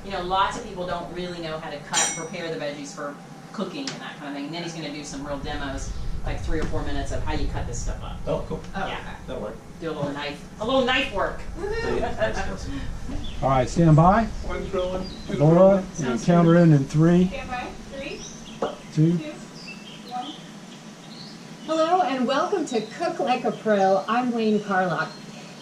you know, lots of people don't really know how to cut and prepare the veggies for cooking and that kind of thing. And then he's going to do some real demos, like 3 or 4 minutes of how you cut this stuff up. Oh, cool. Oh, yeah. That'll work. Do a little knife work. All right, stand by. One's rolling. Laura, and count her in 3, Stand by. 3, 2. 2, 1. Hello and welcome to Cook Like a Pro. I'm Wayne Carlock.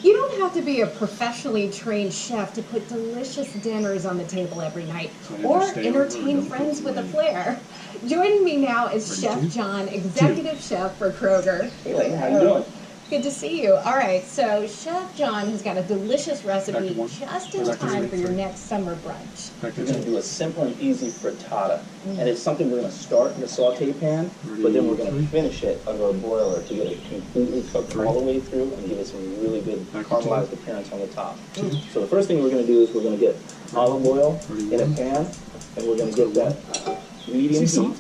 You don't have to be a professionally trained chef to put delicious dinners on the table every night or entertain friends with a flair. Joining me now is Chef John, Executive Chef for Kroger. Hey, Lane, how you doing? Good to see you. All right, so Chef John has got a delicious recipe just in time for your next summer brunch. We're going to do a simple and easy frittata. And it's something we're going to start in the saute pan, but then we're going to finish it under a broiler to get it completely cooked all the way through and give it some really good caramelized appearance on the top. So the first thing we're going to do is we're going to get olive oil in a pan, and we're going to get that medium heat.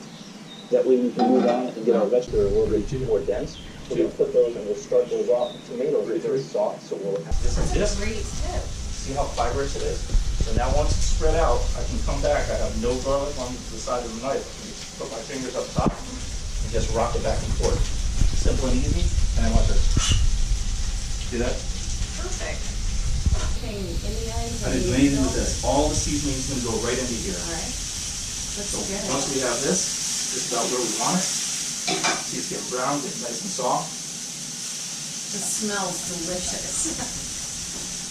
That way we can move on and get our vegetables a little bit more dense. So we're going to put those and we'll start those off. Tomatoes are very soft, so we'll have this like this. See how fibrous it is? So now once it's spread out, I can come back. I have no garlic on the side of the knife. I can just put my fingers up top and just rock it back and forth. Simple and easy. And I want to see that? Perfect. Okay, And it's amazing with this. All the seasoning's going to go right into here. All right. So once we have this, just about where we want it. See it's getting brown, getting nice and soft. It smells delicious.